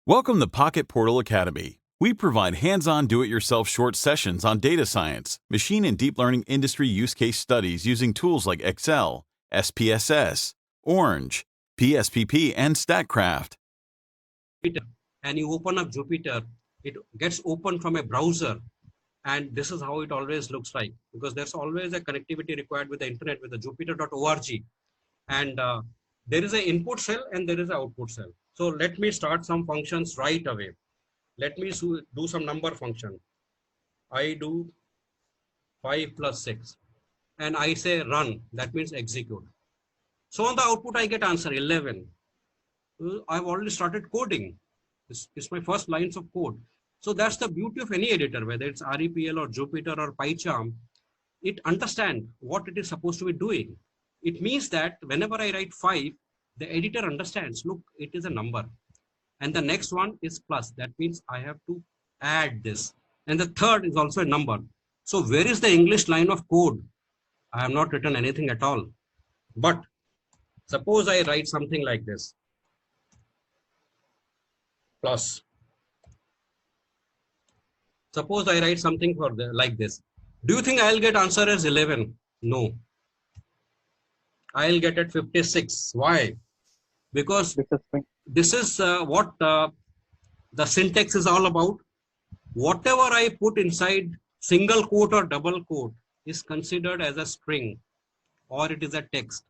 Welcome to Pocket Portal Academy. We provide hands-on do-it-yourself short sessions on data science, machine and deep learning industry use case studies using tools like Excel, SPSS, Orange, PSPP, and Statcraft. And you open up Jupyter, it gets opened from a browser. And this is how it always looks like, because there's always a connectivity required with the internet, with the jupyter.org. And there is an input cell and there is an output cell. So let me start some functions right away. Let me do some number function. I do 5 plus 6 and I say run, that means execute. So on the output I get answer 11. I've already started coding. This is my first lines of code. So that's the beauty of any editor, whether it's REPL or Jupyter or PyCharm. It understands what it is supposed to be doing. It means that whenever I write 5, the editor understands, look, it is a number. And the next one is plus. That means I have to add this. And the third is also a number. So where is the English line of code? I have not written anything at all. But suppose I write something like this. Plus. Suppose I write something like this. Do you think I'll get answer as 11? No. I'll get at 56. Why? Because this is what the syntax is all about. Whatever I put inside single quote or double quote is considered as a string or it is a text.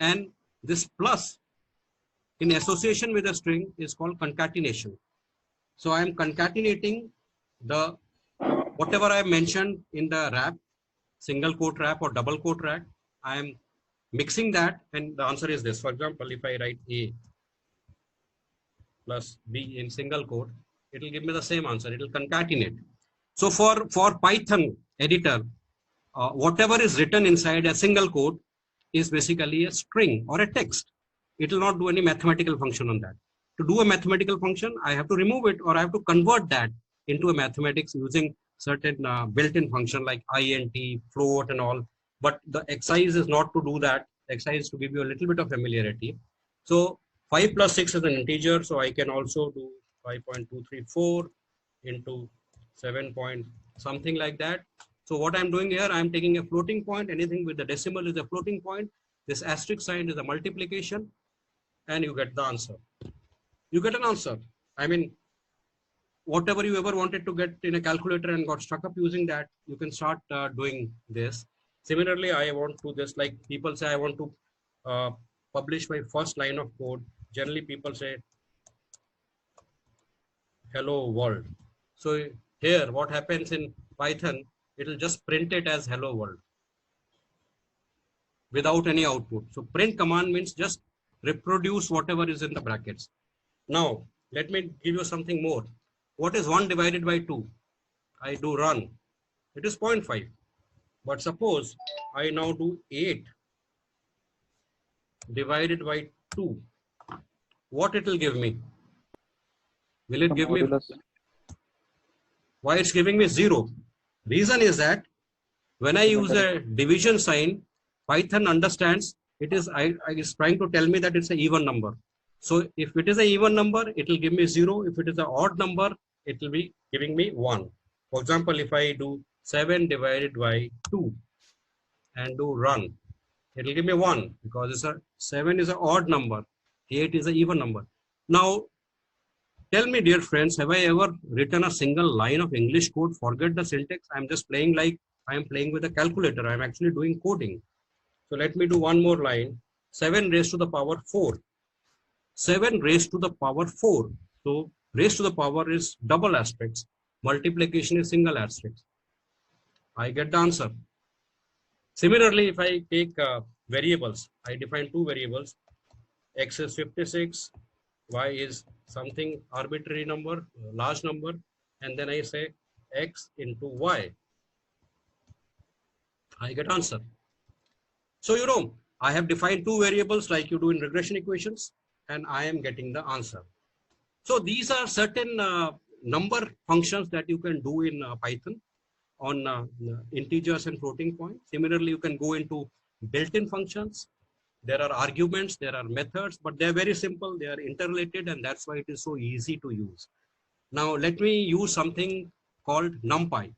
And this plus in association with a string is called concatenation. So I am concatenating the whatever I mentioned in the wrap, single quote wrap or double quote wrap. I am mixing that and the answer is this. For example, if I write A plus B in single quote, it will give me the same answer. It will concatenate. So for Python editor, whatever is written inside a single quote is basically a string or a text. It will not do any mathematical function on that. To do a mathematical function, I have to remove it or I have to convert that into a mathematics using certain built-in function like int, float and all. But the exercise is not to do that. The exercise is to give you a little bit of familiarity. So 5 plus 6 is an integer. So I can also do 5.234 into 7 point something like that. So what I'm doing here, I'm taking a floating point. Anything with the decimal is a floating point. This asterisk sign is a multiplication. And you get the answer. You get an answer. I mean, whatever you ever wanted to get in a calculator and got stuck up using that, you can start doing this. Similarly, I want to this, like people say, I want to publish my first line of code. Generally, people say, hello world. So here, what happens in Python, it will just print it as hello world without any output. So print command means just reproduce whatever is in the brackets. Now, let me give you something more. What is 1 divided by 2? I do run. It is 0.5. But suppose I now do 8 divided by 2. What it will give me? Will it give me? Why it's giving me 0? Reason is that when I use a division sign, Python understands it is it's trying to tell me that it's an even number. So if it is an even number, it will give me 0. If it is an odd number, it will be giving me 1. For example, if I do 7 divided by 2 and do run, it will give me 1 because it's 7 is an odd number, 8 is an even number. Now, tell me, dear friends, have I ever written a single line of English code? Forget the syntax. I'm just playing like I'm playing with a calculator. I'm actually doing coding. So let me do one more line. 7 raised to the power 4. 7 raised to the power 4. So raised to the power is double asterisks. Multiplication is single asterisk. I get the answer. Similarly, if I take variables, I define 2 variables. X is 56. Y is something arbitrary number, large number. And then I say X into Y. I get answer. So, you know, I have defined 2 variables like you do in regression equations. And I am getting the answer. So these are certain number functions that you can do in Python on integers and floating point. Similarly, you can go into built-in functions. There are arguments, there are methods, but they're very simple. They are interrelated, and that's why it is so easy to use. Now, let me use something called Numpy.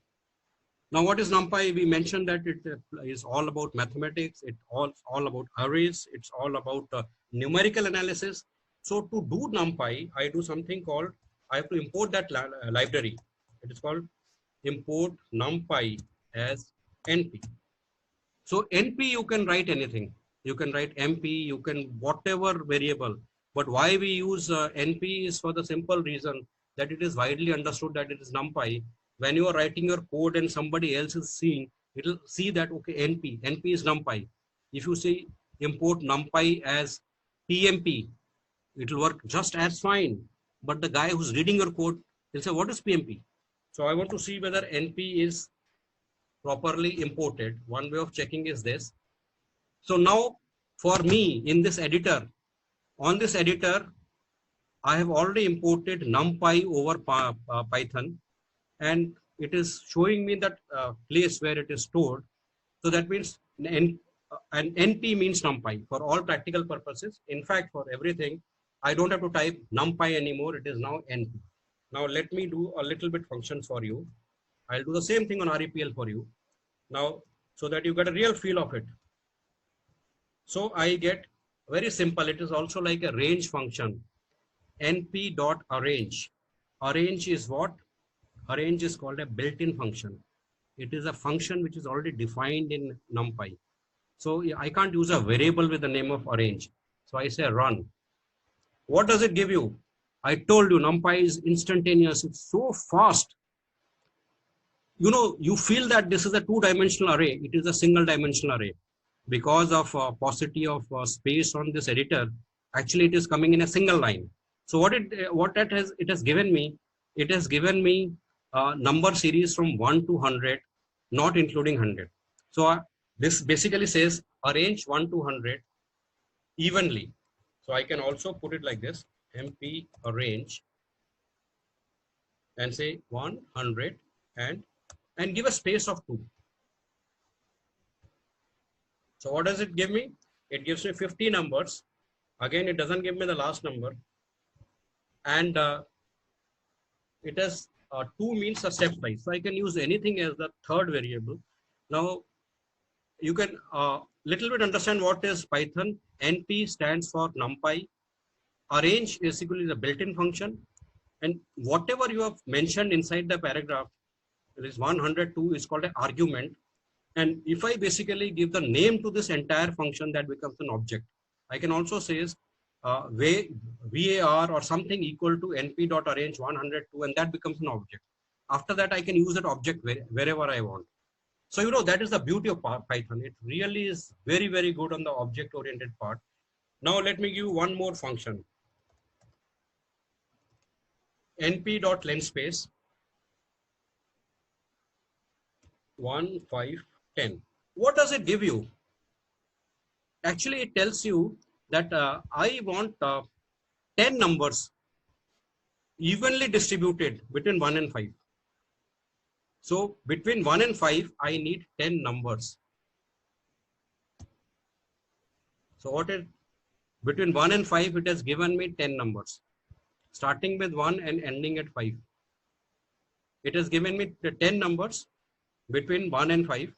Now, what is Numpy? We mentioned that it is all about mathematics. It's all about arrays. It's all about numerical analysis. So to do Numpy, I do something called, I have to import that library. It is called import Numpy as NP. So NP, you can write anything. You can write MP, you can whatever variable. But why we use NP is for the simple reason that it is widely understood that it is NumPy. When you are writing your code and somebody else is seeing, it will see that, okay, NP is NumPy. If you say import NumPy as PMP, it will work just as fine. But the guy who's reading your code will say, what is PMP? So I want to see whether NP is properly imported. One way of checking is this. So now for me in this editor, on this editor, I have already imported NumPy over Python, and it is showing me that place where it is stored. So that means an NP means NumPy for all practical purposes. In fact, for everything, I don't have to type NumPy anymore. It is now NP. Now let me do a little bit functions for you. I'll do the same thing on REPL for you. Now, so that you get a real feel of it. So I get very simple. It is also like a range function. np.arrange. Arrange is what? Arrange is called a built-in function. It is a function which is already defined in NumPy. So I can't use a variable with the name of arrange. So I say run. What does it give you? I told you NumPy is instantaneous. It's so fast. You know, you feel that this is a two-dimensional array. It is a single-dimensional array. Because of paucity of space on this editor, actually it is coming in a single line. So what it has given me, it has given me number series from 1 to 100, not including 100. So this basically says arrange 1 to 100 evenly. So I can also put it like this, MP arrange, and say 100 and give a space of 2. So what does it give me? It gives me 50 numbers. Again, it doesn't give me the last number. And it has 2 means a step size. So I can use anything as the third variable. Now, you can little bit understand what is Python. NP stands for NumPy. Arrange is equally the built-in function. And whatever you have mentioned inside the paragraph, there is 102 is called an argument. And if I basically give the name to this entire function, that becomes an object. I can also say var or something equal to np.arrange 102, and that becomes an object. After that, I can use that object wherever I want. So, you know, that is the beauty of Python. It really is very, very good on the object-oriented part. Now, let me give you one more function. np.lenSpace 1, 5, 10. What does it give you? Actually, it tells you that I want 10 numbers evenly distributed between 1 and 5. So between 1 and 5, I need 10 numbers. So what is between 1 and 5, it has given me 10 numbers, starting with 1 and ending at 5. It has given me the 10 numbers between 1 and 5.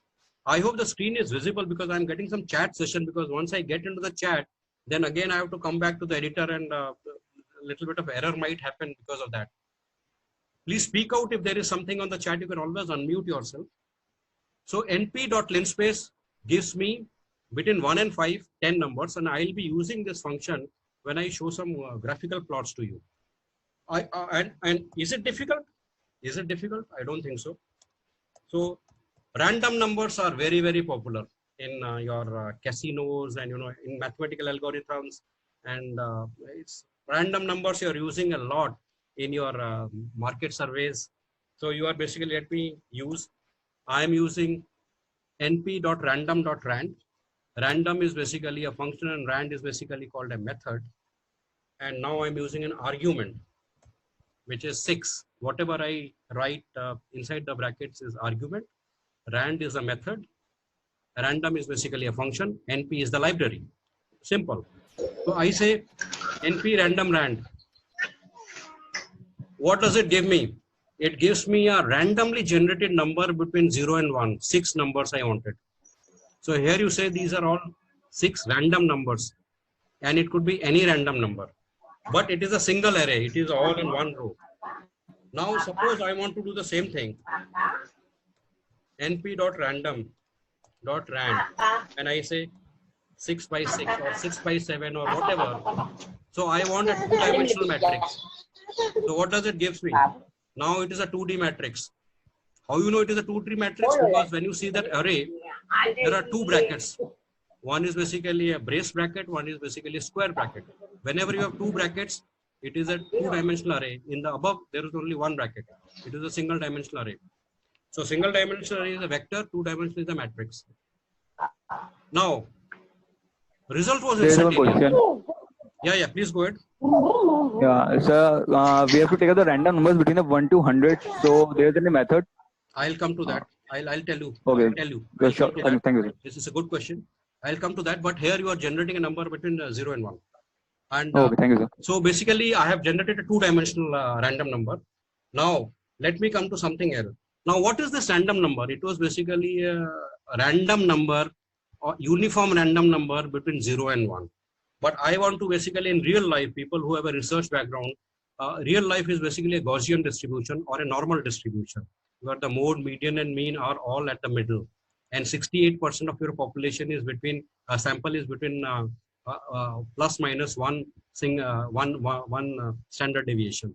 I hope the screen is visible because I'm getting some chat session, because once I get into the chat, then again I have to come back to the editor, and a little bit of error might happen because of that. Please speak out if there is something on the chat. You can always unmute yourself. So np.lenSpace gives me between 1 and 5, 10 numbers, and I'll be using this function when I show some graphical plots to you. And is it difficult? Is it difficult? I don't think so. So random numbers are very, very popular in your casinos and, you know, in mathematical algorithms, and it's random numbers you're using a lot in your market surveys. So you are basically, let me use, I am using np.random.rand. Random is basically a function and rand is basically called a method. And now I'm using an argument, which is 6. Whatever I write inside the brackets is argument. Rand is a method. Random is basically a function. NP is the library. Simple. So I say NP random rand. What does it give me? It gives me a randomly generated number between 0 and 1. 6 numbers I wanted. So here you say these are all 6 random numbers, and it could be any random number, but it is a single array. It is all in one row. Now suppose I want to do the same thing. np.random.rand, and I say 6 by 6 or 6 by 7 or whatever. So I want a two-dimensional matrix. So what does it give me? Now it is a 2D matrix. How you know it is a 2D matrix? Because when you see that array, there are two brackets. One is basically a brace bracket, one is basically a square bracket. Whenever you have two brackets, it is a two-dimensional array. In the above, there is only one bracket. It is a single-dimensional array. So single-dimensional array is a vector, two-dimensional is a matrix. Now, result was instantaneous. Yeah, please go ahead. Yeah, so we have to take out the random numbers between the 1 to 100. So there is any method? I'll come to that. I'll tell you. Okay. I'll tell you. Sure. Thank you. This is a good question. I'll come to that. But here you are generating a number between 0 and 1. And okay, thank you, sir. So basically, I have generated a two-dimensional random number. Now, let me come to something else. Now, what is this random number? It was basically a random number or uniform random number between 0 and 1. But I want to basically, in real life, people who have a research background, real life is basically a Gaussian distribution or a normal distribution, where the mode, median, and mean are all at the middle. And 68% of your population is between, sample is between plus minus one standard deviation.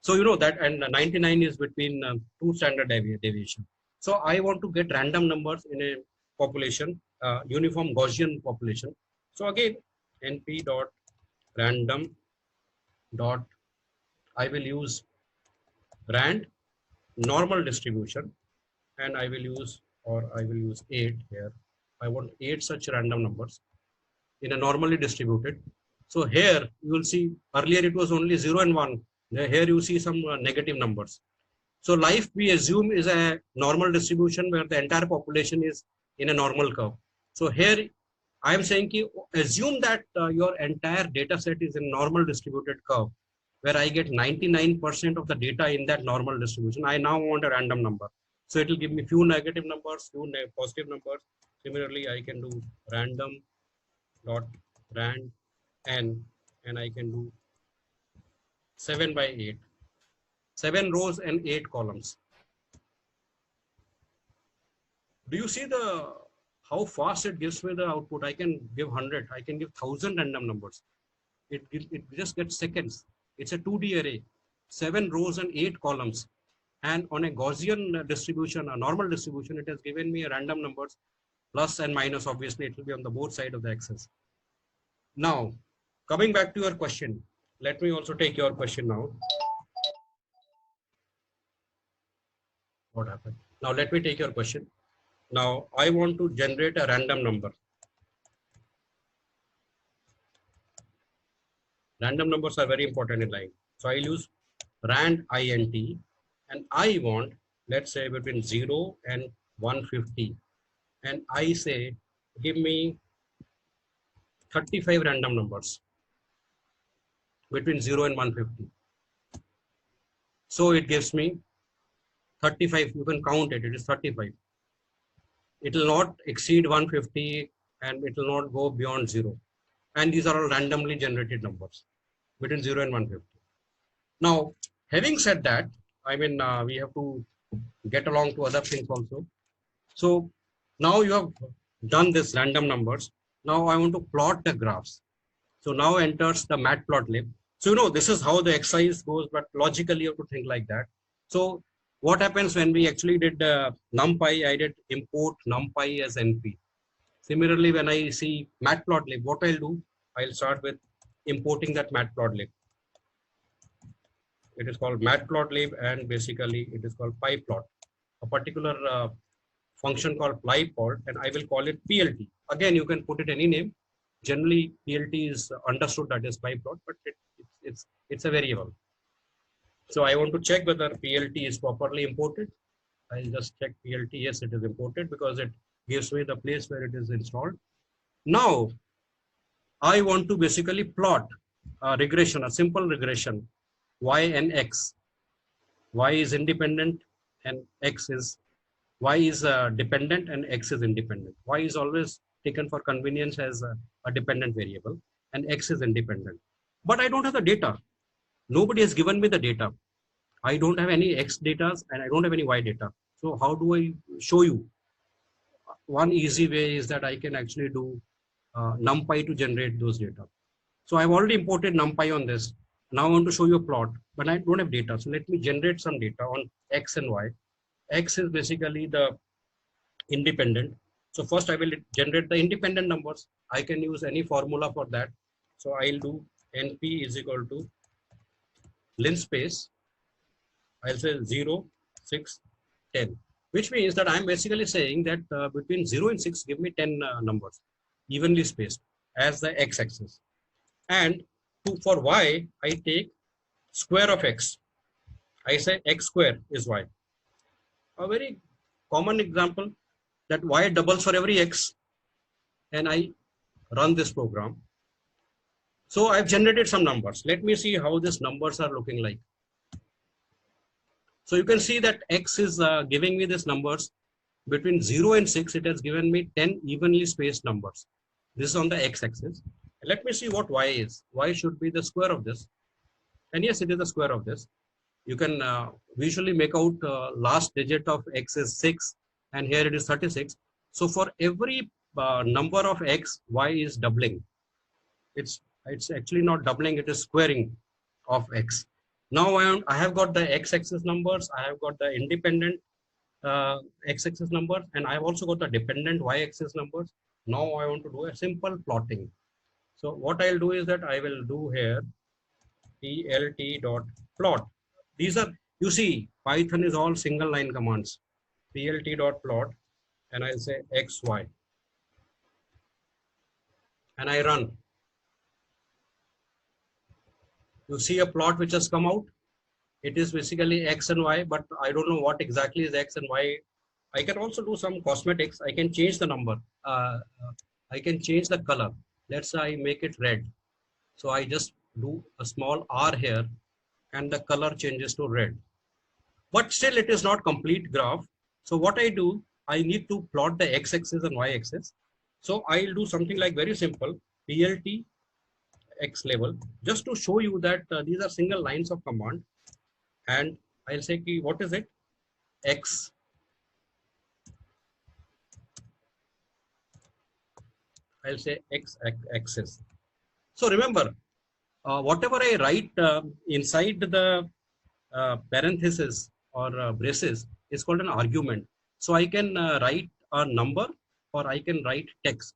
So you know that, and 99 is between two standard deviation. So I want to get random numbers in a population, uniform Gaussian population. So again, np.random. I will use rand normal distribution, and I will use 8 here. I want 8 such random numbers in a normally distributed. So here you will see earlier it was only 0 and 1. Here you see some negative numbers. So life we assume is a normal distribution where the entire population is in a normal curve. So here I am saying assume that your entire data set is in normal distributed curve, where I get 99% of the data in that normal distribution. I now want a random number. So it will give me few negative numbers, few positive numbers. Similarly, I can do random.rand n, and I can do 7 by 8. 7 rows and 8 columns. Do you see how fast it gives me the output? I can give 100, I can give 1000 random numbers. It just gets seconds. It's a 2D array, 7 rows and 8 columns. And on a Gaussian distribution, a normal distribution, it has given me a random numbers, plus and minus. Obviously, it will be on the both sides of the axis. Now, coming back to your question, let me also take your question now. What happened? Now, let me take your question. Now, I want to generate a random number. Random numbers are very important in life. So I'll use rand int, and I want, let's say, between 0 and 150. And I say, give me 35 random numbers between 0 and 150. So it gives me 35. You can count it. It is 35. It will not exceed 150 and it will not go beyond 0. And these are all randomly generated numbers between 0 and 150. Now, having said that, I mean, we have to get along to other things also. So now you have done this random numbers. Now I want to plot the graphs. So now enters the matplotlib. So, you know, this is how the exercise goes, but logically you have to think like that. So what happens when we actually did Numpy, I did import Numpy as NP. Similarly, when I see matplotlib, what I'll do, I'll start with importing that matplotlib. It is called matplotlib, and basically it is called pyplot. A particular function called pyplot, and I will call it PLT. Again, you can put it any name. Generally, PLT is understood that is pyplot, but it's a variable. So I want to check whether PLT is properly imported. I'll just check PLT. Yes, it is imported because it gives me the place where it is installed. Now, I want to basically plot a regression, a simple regression, y and x. Y is independent and y is dependent and x is independent. Y is always taken for convenience as a dependent variable and x is independent. But I don't have the data. Nobody has given me the data. I don't have any x data and I don't have any y data. So how do I show you? One easy way is that I can actually do Numpy to generate those data. So I've already imported Numpy on this. Now I want to show you a plot, but I don't have data. So let me generate some data on x and y. X is basically the independent. So first I will generate the independent numbers. I can use any formula for that. So I'll do NP is equal to linspace. I'll say 0, 6, 10, which means that I'm basically saying that between 0 and 6, give me 10 numbers, evenly spaced as the x-axis. And for y, I take square of x. I say x square is y. A very common example that y doubles for every x, and I run this program. So I've generated some numbers. Let me see how these numbers are looking like. So you can see that x is giving me these numbers between 0 and 6. It has given me 10 evenly spaced numbers. This is on the x-axis. Let me see what y is. Y should be the square of this. And yes, it is the square of this. You can visually make out last digit of x is 6 and here it is 36. So for every number of x, y is doubling. It's actually not doubling, it is squaring of x. Now I have got the x-axis numbers, I have got the independent x-axis numbers, and I have also got the dependent y-axis numbers. Now I want to do a simple plotting. So what I'll do is that I will do here plt.plot. These are, you see, Python is all single line commands. plt.plot, and I'll say xy. And I run. You see a plot which has come out. It is basically x and y, but I don't know what exactly is x and y. I can also do some cosmetics. I can change the number. I can change the color. Let's say I make it red. So I just do a small r here and the color changes to red. But still it is not complete graph. So what I do, I need to plot the x-axis and y-axis. So I'll do something like very simple, plt x level, just to show you that these are single lines of command. And I'll say, what is it? X. I'll say x-axis. So remember, whatever I write inside the parenthesis or braces is called an argument. So I can write a number or I can write text.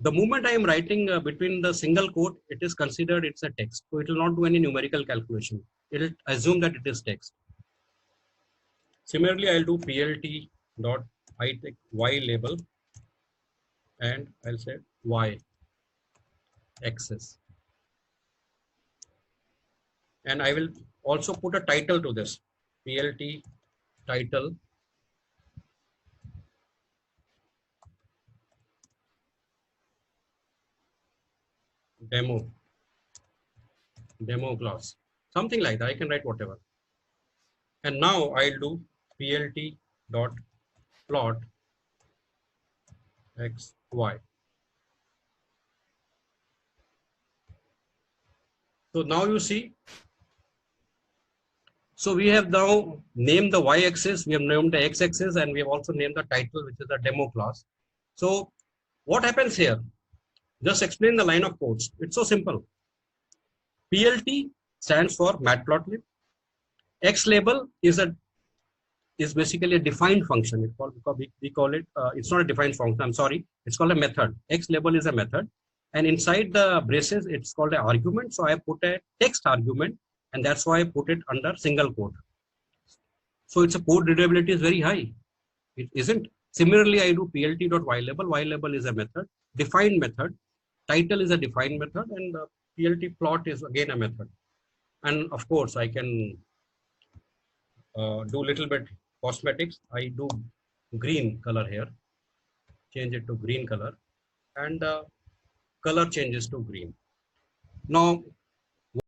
The moment I am writing between the single quote, it is considered it's a text. So it will not do any numerical calculation. It will assume that it is text. Similarly, I'll do plt dot I take y label and I'll say y axis. And I will also put a title to this, plt title demo class, something like that. I can write whatever. And now I'll do plt dot plot x y. So now you see, so we have now named the y-axis, we have named the x-axis, and we have also named the title, which is the demo class. So what happens here? Just explain the line of codes. It's so simple. PLT stands for matplotlib. X label is basically a defined function. We call it, it's not a defined function, I'm sorry. It's called a method. X label is a method. And inside the braces, it's called an argument. So I put a text argument, and that's why I put it under single quote. So its a code readability is very high. It isn't. Similarly, I do plt.ylabel. Ylabel is a method, defined method. Title is a defined method, and plt plot is again a method. And of course, I can do little bit cosmetics. I do green color here, change it to green color, and color changes to green. Now,